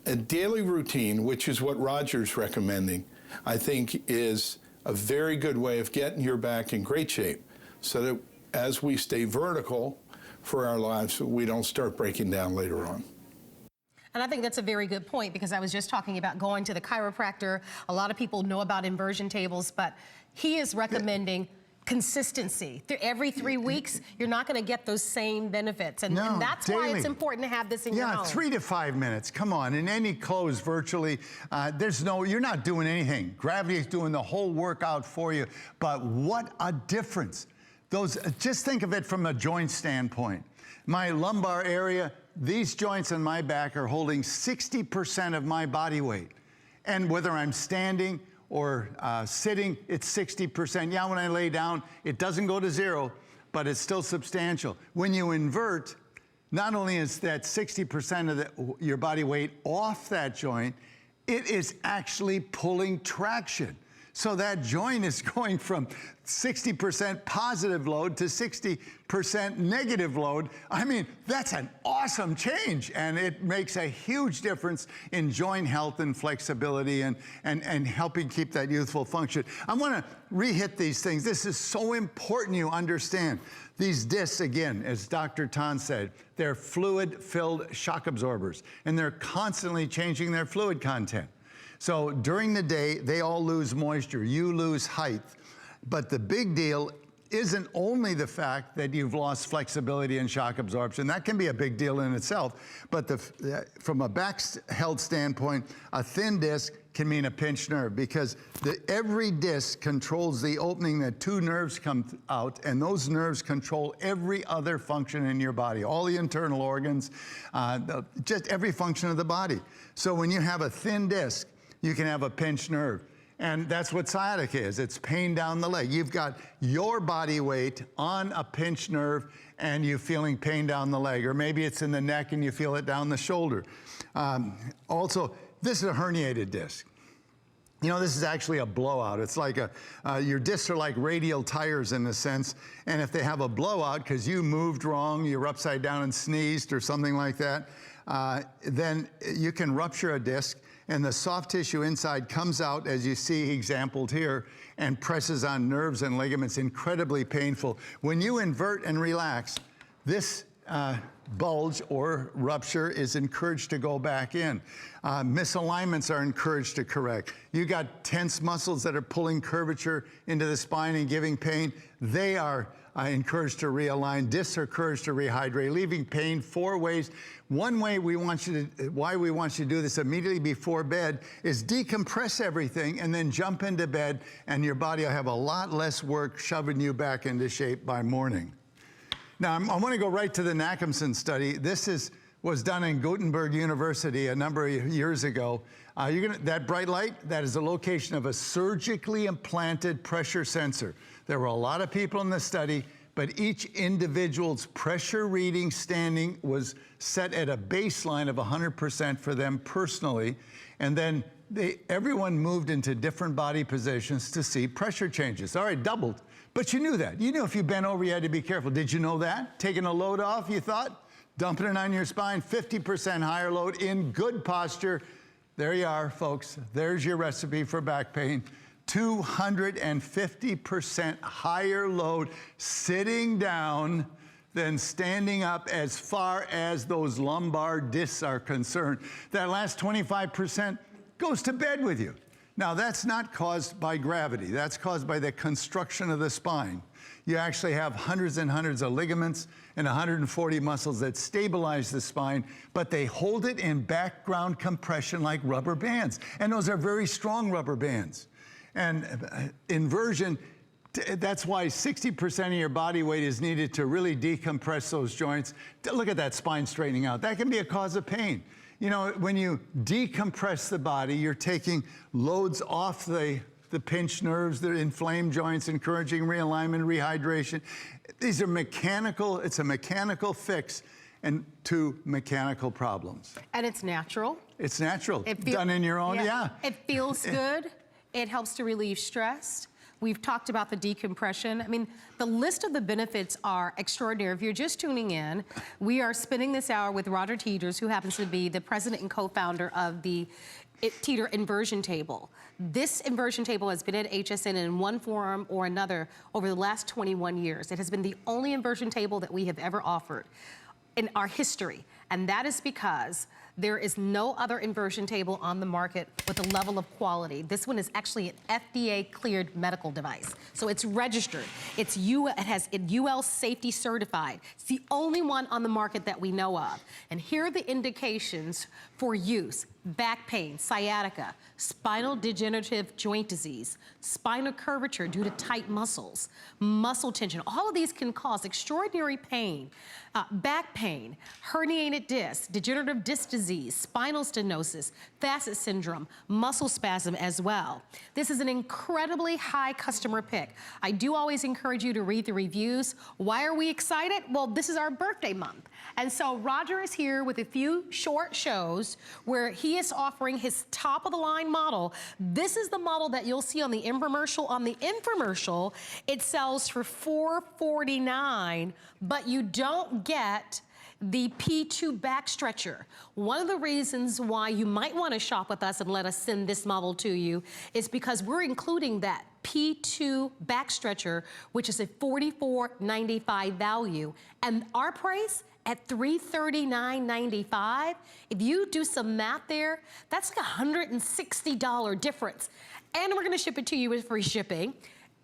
A daily routine, which is what Roger's recommending, I think is a very good way of getting your back in great shape so that as we stay vertical for our lives, we don't start breaking down later on. And I think that's a very good point, because I was just talking about going to the chiropractor. A lot of people know about inversion tables, but he is recommending consistency. Every 3 weeks, you're not going to get those same benefits. And that's daily. Why it's important to have this in your home. Yeah, 3 to 5 minutes. Come on, in any clothes virtually, you're not doing anything. Gravity is doing the whole workout for you. But what a difference. Just think of it from a joint standpoint. My lumbar area, these joints in my back are holding 60% of my body weight. And whether I'm standing or sitting, it's 60%. Yeah, when I lay down, it doesn't go to 0, but it's still substantial. When you invert, not only is that 60% of your body weight off that joint, it is actually pulling traction. So that joint is going from 60% positive load to 60% negative load. I mean, that's an awesome change, and it makes a huge difference in joint health and flexibility and helping keep that youthful function. I want to re-hit these things. This is so important you understand. These discs, again, as Dr. Tantz said, they're fluid-filled shock absorbers, and they're constantly changing their fluid content. So during the day, they all lose moisture, you lose height. But the big deal isn't only the fact that you've lost flexibility and shock absorption. That can be a big deal in itself. But from a back-held standpoint, a thin disc can mean a pinched nerve, because every disc controls the opening that 2 nerves come out, and those nerves control every other function in your body, all the internal organs, just every function of the body. So when you have a thin disc, you can have a pinched nerve. And that's what sciatica is. It's pain down the leg. You've got your body weight on a pinched nerve and you're feeling pain down the leg. Or maybe it's in the neck and you feel it down the shoulder. Also, this is a herniated disc. You know, this is actually a blowout. It's like your discs are like radial tires in a sense. And if they have a blowout because you moved wrong, you're upside down and sneezed or something like that, then you can rupture a disc, and the soft tissue inside comes out, as you see exampled here, and presses on nerves and ligaments, incredibly painful. When you invert and relax, this bulge or rupture is encouraged to go back in. Misalignments are encouraged to correct. You got tense muscles that are pulling curvature into the spine and giving pain. They are encouraged to realign. Discs are encouraged to rehydrate, leaving pain 4 ways. One way why we want you to do this immediately before bed is decompress everything and then jump into bed, and your body will have a lot less work shoving you back into shape by morning. Now, I want to go right to the Nachemson study. This was done in Gutenberg University a number of years ago. That bright light, that is the location of a surgically implanted pressure sensor. There were a lot of people in the study, but each individual's pressure reading standing was set at a baseline of 100% for them personally. And then everyone moved into different body positions to see pressure changes. All right, doubled. But you knew that. You knew if you bent over, you had to be careful. Did you know that? Taking a load off, you thought? Dumping it on your spine, 50% higher load in good posture. There you are, folks. There's your recipe for back pain. 250% higher load sitting down than standing up as far as those lumbar discs are concerned. That last 25% goes to bed with you. Now, that's not caused by gravity. That's caused by the construction of the spine. You actually have hundreds and hundreds of ligaments and 140 muscles that stabilize the spine, but they hold it in background compression like rubber bands. And those are very strong rubber bands. And inversion, that's why 60% of your body weight is needed to really decompress those joints. Look at that spine straightening out. That can be a cause of pain. You know, when you decompress the body, you're taking loads off the pinched nerves, the inflamed joints, encouraging realignment, rehydration. These are mechanical, it's a mechanical fix and to mechanical problems. And it's natural. It's natural, done in your own, yeah. It feels good. It helps to relieve stress. We've talked about the decompression. I mean, the list of the benefits are extraordinary. If you're just tuning in, we are spending this hour with Roger Teeters, who happens to be the president and co-founder of the Teeter Inversion Table. This inversion table has been at HSN in one form or another over the last 21 years. It has been the only inversion table that we have ever offered in our history. And that is because there is no other inversion table on the market with a level of quality. This one is actually an FDA-cleared medical device. So it's registered. It has UL safety certified. It's the only one on the market that we know of. And here are the indications for use: back pain, sciatica, spinal degenerative joint disease, spinal curvature due to tight muscles, muscle tension. All of these can cause extraordinary pain, back pain, herniated disc, degenerative disc disease, spinal stenosis, facet syndrome, muscle spasm as well. This is an incredibly high customer pick. I do always encourage you to read the reviews. Why are we excited? Well, this is our birthday month. And so Roger is here with a few short shows where he is offering his top-of-the-line model. This is the model that you'll see on the infomercial. On the infomercial, it sells for $449, but you don't get the P2 back stretcher. One of the reasons why you might want to shop with us and let us send this model to you is because we're including that P2 back stretcher, which is a $44.95 value. And our price at $339.95, if you do some math there, that's like a $160 difference. And we're gonna ship it to you with free shipping.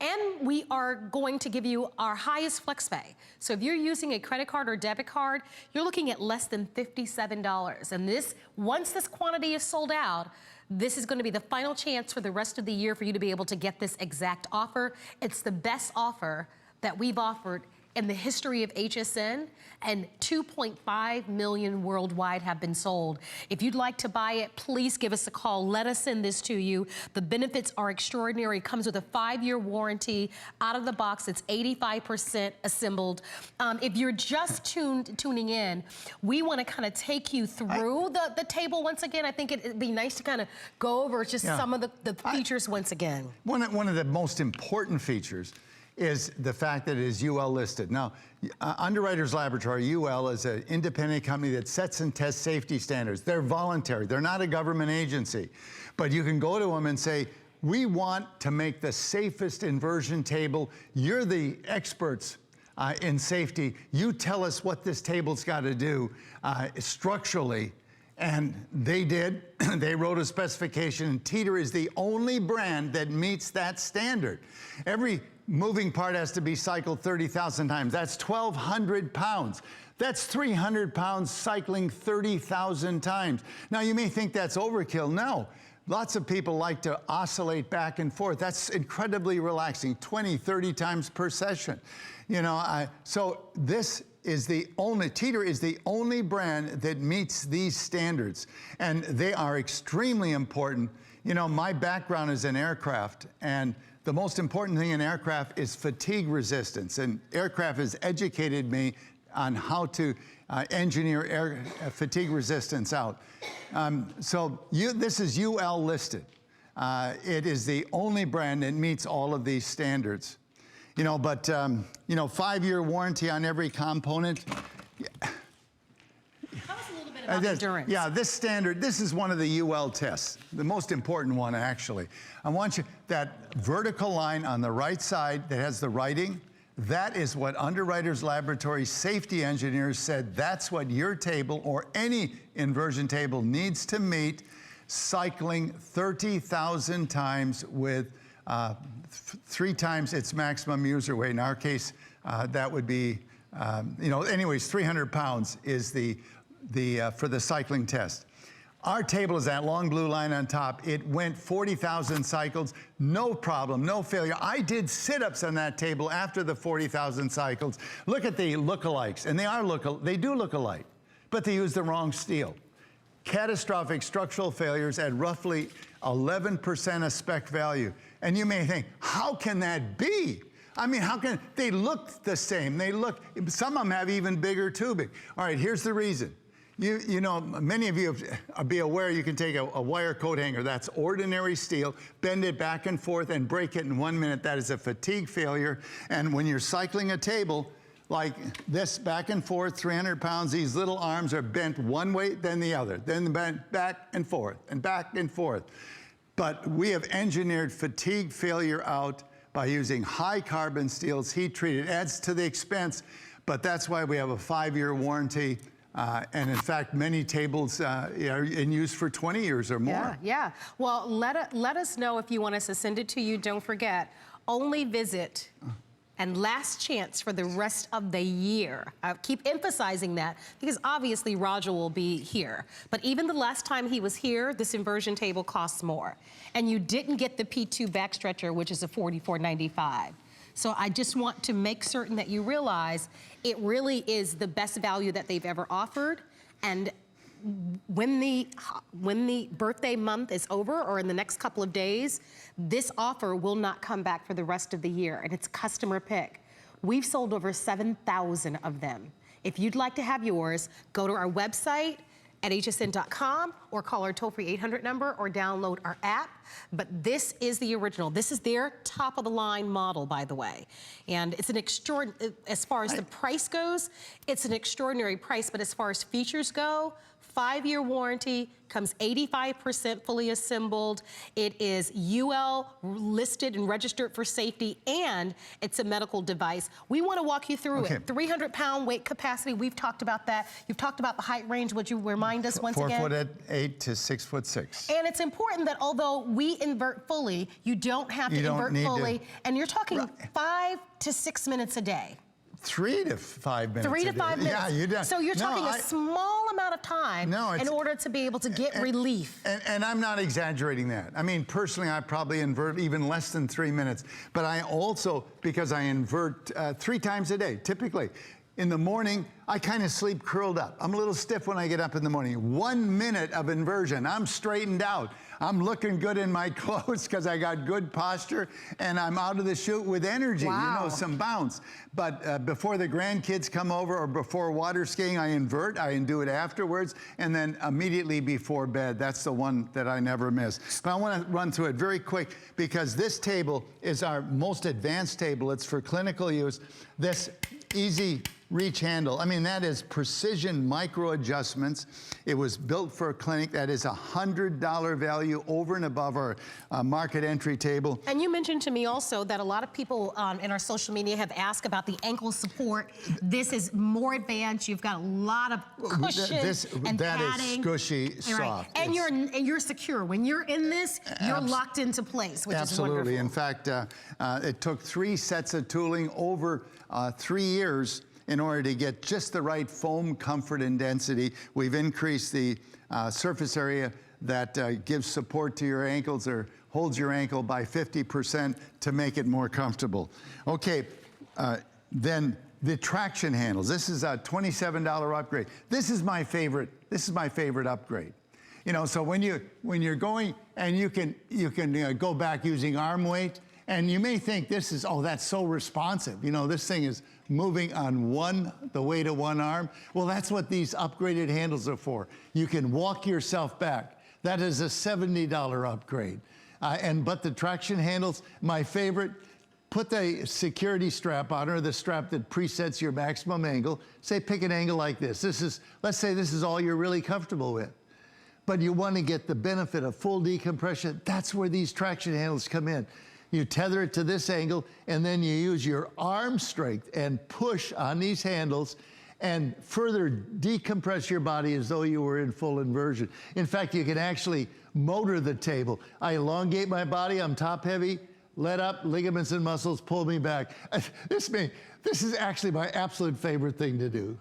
And we are going to give you our highest flex pay. So if you're using a credit card or debit card, you're looking at less than $57. And once this quantity is sold out, this is going to be the final chance for the rest of the year for you to be able to get this exact offer. It's the best offer that we've offered in the history of HSN, and 2.5 million worldwide have been sold. If you'd like to buy it, please give us a call. Let us send this to you. The benefits are extraordinary. It comes with a 5-year warranty. Out of the box, it's 85% assembled. If you're just tuning in, we want to kind of take you through the table once again. I think it'd be nice to kind of go over just some of the features once again. One of the most important features is the fact that it is UL listed. Now, Underwriters Laboratory, UL, is an independent company that sets and tests safety standards. They're voluntary. They're not a government agency. But you can go to them and say, we want to make the safest inversion table. You're the experts in safety. You tell us what this table's got to do structurally. And they did. They wrote a specification, and Teeter is the only brand that meets that standard. Every moving part has to be cycled 30,000 times. That's 1,200 pounds. That's 300 pounds cycling 30,000 times. Now, you may think that's overkill. No. Lots of people like to oscillate back and forth. That's incredibly relaxing, 20, 30 times per session. You know, so this is the only, Teeter is the only brand that meets these standards, and they are extremely important. You know, my background is in aircraft, and the most important thing in aircraft is fatigue resistance, and aircraft has educated me on how to engineer fatigue resistance out. This is UL listed. It is the only brand that meets all of these standards. You know, but, you know, 5-year warranty on every component. Tell us a little bit about endurance. Yeah, this standard, this is one of the UL tests, the most important one, actually. I want you, that vertical line on the right side that has the writing, that is what Underwriters Laboratory safety engineers said that's what your table or any inversion table needs to meet, cycling 30,000 times with 3 times its maximum user weight. In our case, that would be, you know, anyways, 300 pounds is for the cycling test. Our table is that long blue line on top. It went 40,000 cycles, no problem, no failure. I did sit-ups on that table after the 40,000 cycles. Look at the lookalikes, and they do look alike, but they use the wrong steel. Catastrophic structural failures at roughly 11% of spec value. And you may think, how can that be? I mean, how can, they look the same. They look, some of them have even bigger tubing. All right, here's the reason. You know, many of you be aware you can take a wire coat hanger, that's ordinary steel, bend it back and forth and break it in 1 minute. That is a fatigue failure. And when you're cycling a table, like this, back and forth, 300 pounds, these little arms are bent one way, then the other, then bent back and forth, and back and forth. But we have engineered fatigue failure out by using high carbon steels, heat treated. It adds to the expense, but that's why we have a 5-year warranty. And in fact, many tables are in use for 20 years or more. Yeah. Well, let us know if you want us to send it to you. Don't forget, only visit and last chance for the rest of the year. I keep emphasizing that because obviously Roger will be here. But even the last time he was here, this inversion table costs more. And you didn't get the P2 back stretcher, which is a $44.95. So I just want to make certain that you realize it really is the best value that they've ever offered. And when the birthday month is over or in the next couple of days, this offer will not come back for the rest of the year, and it's customer pick. We've sold over 7,000 of them. If you'd like to have yours, go to our website at hsn.com or call our toll-free 800 number or download our app. But this is the original. This is their top-of-the-line model, by the way. And it's an extraordinary, as far as the price goes, it's an extraordinary price, but as far as features go, 5-year warranty, comes 85% fully assembled. It is UL listed and registered for safety, and it's a medical device. We want to walk you through it. 300-pound weight capacity, we've talked about that. You've talked about the height range. Would you remind us once again? 4'8" to 6'6". And it's important that although we invert fully, you don't have to invert fully. And you're talking 5 to 6 minutes a day. 3 to 5 minutes. 3 to 5 minutes. Yeah, you don't. So you're talking a small amount of time in order to be able to get relief. And I'm not exaggerating that. I mean, personally, I probably invert even less than 3 minutes. But I also, because I invert 3 times a day, typically. In the morning, I kind of sleep curled up. I'm a little stiff when I get up in the morning. 1 minute of inversion, I'm straightened out. I'm looking good in my clothes because I got good posture, and I'm out of the chute with energy, you know, some bounce. But before the grandkids come over or before water skiing, I invert. I do it afterwards, and then immediately before bed. That's the one that I never miss. But I want to run through it very quick because this table is our most advanced table. It's for clinical use. This easy reach handle. I mean, that is precision micro adjustments. It was built for a clinic. That is $100 value over and above our market entry table. And you mentioned to me also that a lot of people in our social media have asked about the ankle support. This is more advanced. You've got a lot of cushion and that padding. Is squishy, soft. And you're secure. When you're in this, you're locked into place, which is wonderful. Absolutely. In fact, it took 3 sets of tooling over 3 years in order to get just the right foam comfort and density. We've increased the surface area that gives support to your ankles or holds your ankle by 50% to make it more comfortable. Okay, then the traction handles. This is a $27 upgrade. This is my favorite. This is my favorite upgrade. You know, so when you're going and you can go back using arm weight, and you may think this is, oh, that's so responsive. You know, this thing is moving on the weight of one arm. Well, that's what these upgraded handles are for. You can walk yourself back. That is a $70 upgrade. But the traction handles, my favorite, put the security strap on, or the strap that presets your maximum angle. Say, pick an angle like this. Let's say this is all you're really comfortable with. But you want to get the benefit of full decompression. That's where these traction handles come in. You tether it to this angle, and then you use your arm strength and push on these handles and further decompress your body as though you were in full inversion. In fact, you can actually motor the table. I elongate my body, I'm top heavy, let up, ligaments and muscles pull me back. This is actually my absolute favorite thing to do.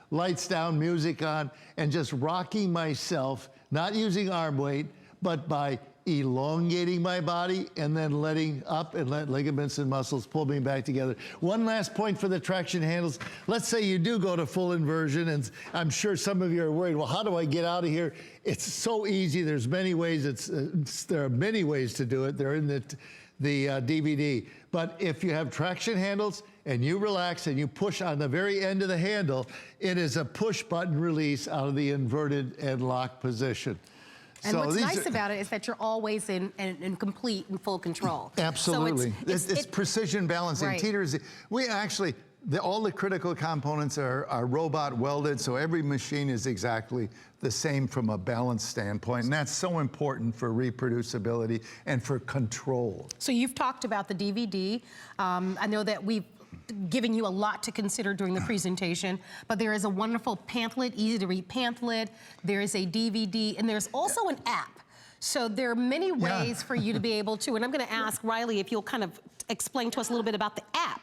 Lights down, music on, and just rocking myself, not using arm weight, but by elongating my body and then letting up and let ligaments and muscles pull me back together. One last point for the traction handles. Let's say you do go to full inversion, and I'm sure some of you are worried, well, how do I get out of here? It's so easy. There's many ways. There are many ways to do it. They're in the DVD. But if you have traction handles and you relax and you push on the very end of the handle, it is a push button release out of the inverted and locked position. And what's nice about it is that you're always in complete and full control. Absolutely. So it's precision balancing. Right. Teeters, we actually, all the critical components are robot welded, so every machine is exactly the same from a balance standpoint, and that's so important for reproducibility and for control. So you've talked about the DVD. I know that we've given you a lot to consider during the presentation, but there is a wonderful pamphlet, easy to read pamphlet. There is a DVD, and there's also an app. So there are many ways for you to be able to, and I'm gonna ask Riley if you'll kind of explain to us a little bit about the app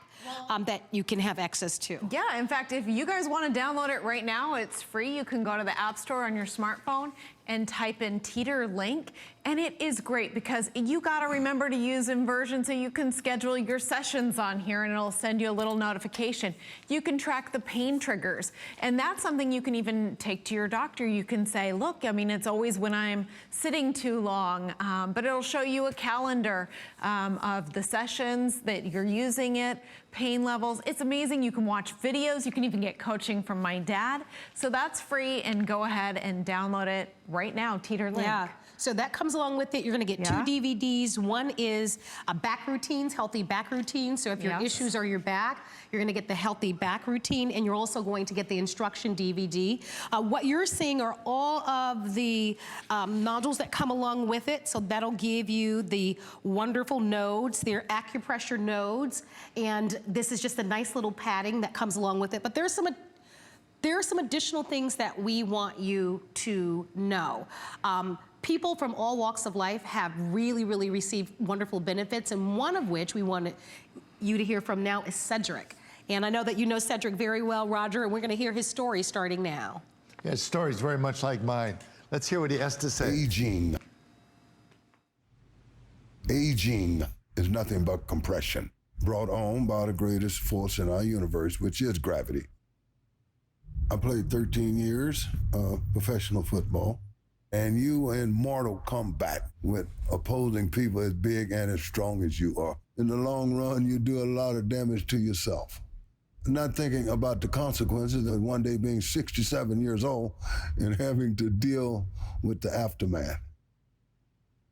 that you can have access to. Yeah, in fact, if you guys want to download it right now, it's free. You can go to the App Store on your smartphone and type in Teeter Link, and it is great because you got to remember to use Inversion so you can schedule your sessions on here, and it'll send you a little notification. You can track the pain triggers, and that's something you can even take to your doctor. You can say, look, I mean, it's always when I'm sitting too long, but it'll show you a calendar of the sessions that you're using it, pain levels. It's amazing. You can watch videos. You can even get coaching from my dad. So that's free, and go ahead and download it right now, Teeter Link. Yeah, so that comes along with it. You're gonna get 2 DVDs. One is back routines, healthy back routines. So if your issues are your back, you're gonna get the healthy back routine, and you're also going to get the instruction DVD. What you're seeing are all of the nodules that come along with it. So that'll give you the wonderful nodes. They're acupressure nodes, and this is just a nice little padding that comes along with it. But there are some additional things that we want you to know. People from all walks of life have really, really received wonderful benefits, and one of which we want you to hear from now is Cedric. And I know that you know Cedric very well, Roger, and we're gonna hear his story starting now. Yeah, his story's very much like mine. Let's hear what he has to say. Aging is nothing but compression, brought on by the greatest force in our universe, which is gravity. I played 13 years of professional football, and you in mortal combat with opposing people as big and as strong as you are. In the long run, you do a lot of damage to yourself. Not thinking about the consequences of one day being 67 years old and having to deal with the aftermath.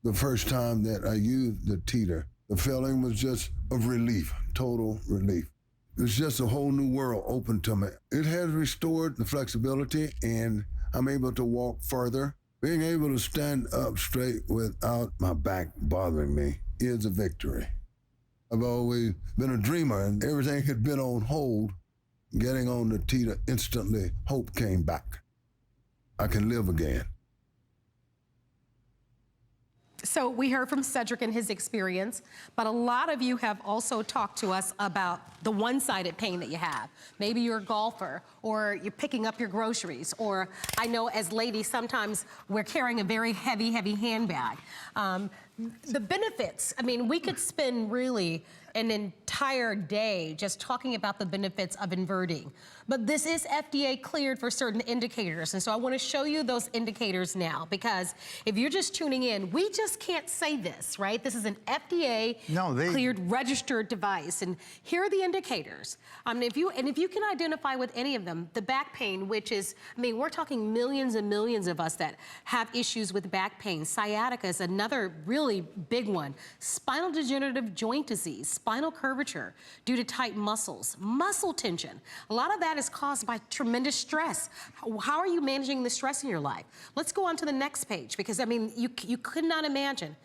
The first time that I used the Teeter, the feeling was just of relief, total relief. It's just a whole new world open to me. It has restored the flexibility, and I'm able to walk further. Being able to stand up straight without my back bothering me is a victory. I've always been a dreamer, and everything had been on hold. Getting on the Teeter, instantly hope came back. I can live again. So we heard from Cedric and his experience, but a lot of you have also talked to us about the one-sided pain that you have. Maybe you're a golfer, or you're picking up your groceries, or I know as ladies, sometimes we're carrying a very heavy, heavy handbag. The benefits, I mean, we could spend really an entire day just talking about the benefits of inverting. But this is FDA cleared for certain indicators. And so I want to show you those indicators now, because if you're just tuning in, we just can't say this, right? This is an FDA cleared registered device. And here are the indicators. If you can identify with any of them, the back pain, which is, I mean, we're talking millions and millions of us that have issues with back pain. Sciatica is another really big one. Spinal degenerative joint disease, spinal curvature due to tight muscles, muscle tension. A lot of that is caused by tremendous stress. How are you managing the stress in your life? Let's go on to the next page, because I mean, you could not imagine.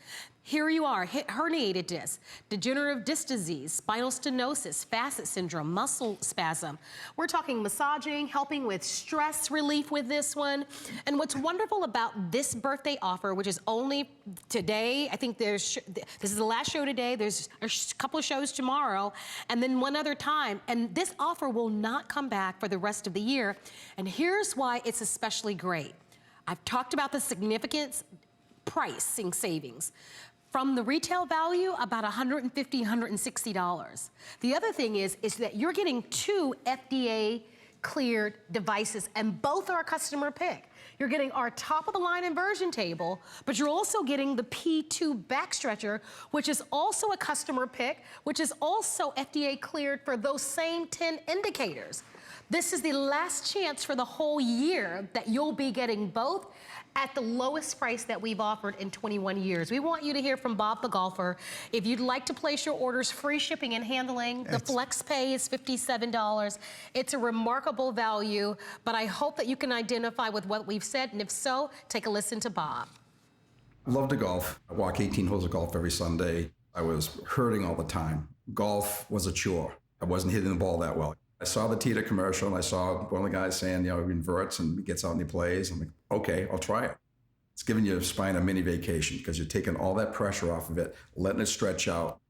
Here you are, herniated disc, degenerative disc disease, spinal stenosis, facet syndrome, muscle spasm. We're talking massaging, helping with stress relief with this one. And what's wonderful about this birthday offer, which is only today, I think this is the last show today, there's a couple of shows tomorrow, and then one other time, and this offer will not come back for the rest of the year. And here's why it's especially great. I've talked about the significant pricing savings. From the retail value, about $150, $160. The other thing is that you're getting 2 FDA cleared devices, and both are a customer pick. You're getting our top of the line inversion table, but you're also getting the P2 back stretcher, which is also a customer pick, which is also FDA cleared for those same 10 indicators. This is the last chance for the whole year that you'll be getting both at the lowest price that we've offered in 21 years. We want you to hear from Bob the golfer. If you'd like to place your orders, free shipping and handling. The flex pay is $57. It's a remarkable value, but I hope that you can identify with what we've said, and if so, take a listen to Bob. I love to golf. I walk 18 holes of golf every Sunday. I was hurting all the time. Golf was a chore. I wasn't hitting the ball that well. I saw the Teeter commercial, and I saw one of the guys saying, you know, he inverts and he gets out and he plays. I'm like, okay, I'll try it. It's giving your spine a mini vacation, because you're taking all that pressure off of it, letting it stretch out.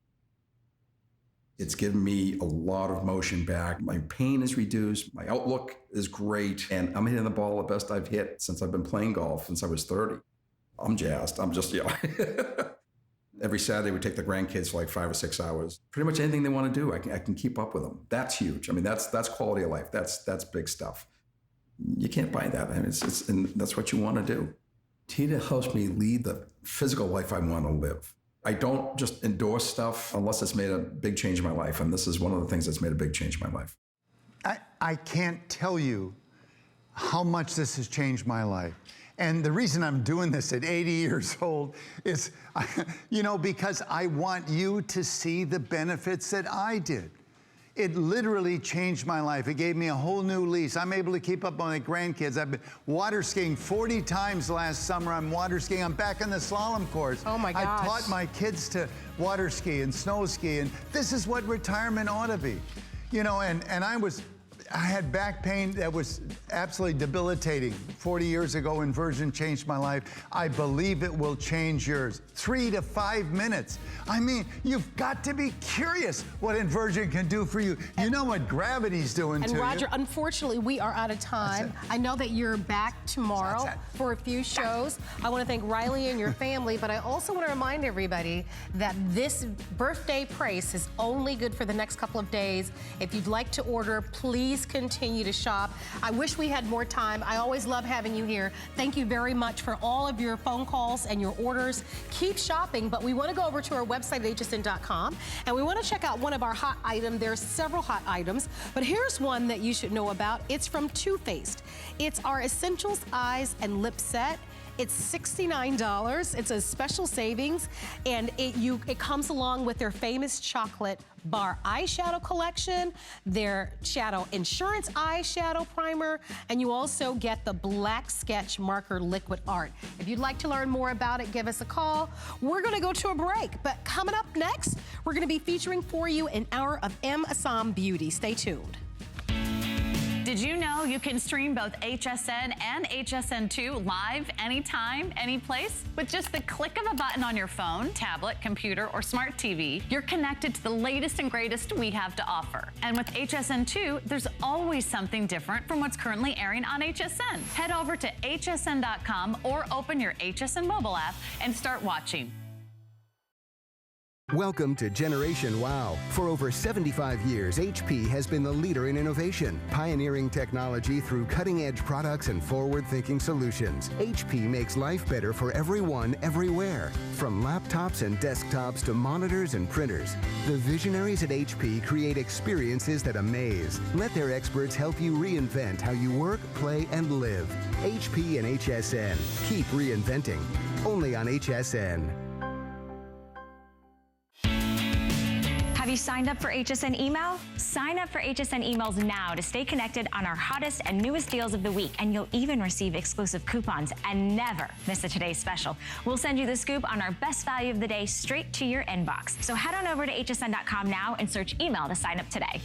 It's given me a lot of motion back. My pain is reduced. My outlook is great. And I'm hitting the ball the best I've hit since I've been playing golf since I was 30. I'm jazzed. I'm just, you know. Every Saturday, we take the grandkids for like 5 or 6 hours. Pretty much anything they want to do, I can keep up with them. That's huge. I mean, that's quality of life. That's big stuff. You can't buy that. I mean, and that's what you want to do. Teeter helps me lead the physical life I want to live. I don't just endorse stuff unless it's made a big change in my life, and this is one of the things that's made a big change in my life. I can't tell you how much this has changed my life. And the reason I'm doing this at 80 years old is, you know, because I want you to see the benefits that I did. It literally changed my life. It gave me a whole new lease. I'm able to keep up with my grandkids. I've been water skiing 40 times last summer. I'm water skiing. I'm back on the slalom course. Oh my gosh. I taught my kids to water ski and snow ski, and this is what retirement ought to be. You know, and I had back pain that was absolutely debilitating. 40 years ago, inversion changed my life. I believe it will change yours. 3 to 5 minutes. I mean, you've got to be curious what inversion can do for you. You know what gravity's doing to you. And Roger, unfortunately, we are out of time. I know that you're back tomorrow for a few shows. I want to thank Riley and your family, but I also want to remind everybody that this birthday price is only good for the next couple of days. If you'd like to order, please continue to shop. I wish we had more time. I always love having you here. Thank you very much for all of your phone calls and your orders. Keep shopping, but we want to go over to our website at hsn.com, and we want to check out one of our hot items. There's several hot items, but here's one that you should know about. It's from Too Faced. It's our Essentials Eyes and Lip Set. It's $69. It's a special savings, and it comes along with their famous chocolate bar eyeshadow collection, their Shadow Insurance eyeshadow primer, and you also get the Black Sketch Marker Liquid Art. If you'd like to learn more about it, give us a call. We're gonna go to a break, but coming up next, we're gonna be featuring for you an hour of M. Assam Beauty. Stay tuned. Did you know you can stream both HSN and HSN2 live anytime, anyplace? With just the click of a button on your phone, tablet, computer, or smart TV, you're connected to the latest and greatest we have to offer. And with HSN2, there's always something different from what's currently airing on HSN. Head over to hsn.com or open your HSN mobile app and start watching. Welcome to Generation Wow. For over 75 years, HP has been the leader in innovation, pioneering technology through cutting-edge products and forward-thinking solutions. HP makes life better for everyone, everywhere. From laptops and desktops to monitors and printers, the visionaries at HP create experiences that amaze. Let their experts help you reinvent how you work, play, and live. HP and HSN. Keep reinventing. Only on HSN. Have you signed up for HSN email? Sign up for HSN emails now to stay connected on our hottest and newest deals of the week, and you'll even receive exclusive coupons and never miss a today's special. We'll send you the scoop on our best value of the day straight to your inbox. So head on over to hsn.com now and search email to sign up today.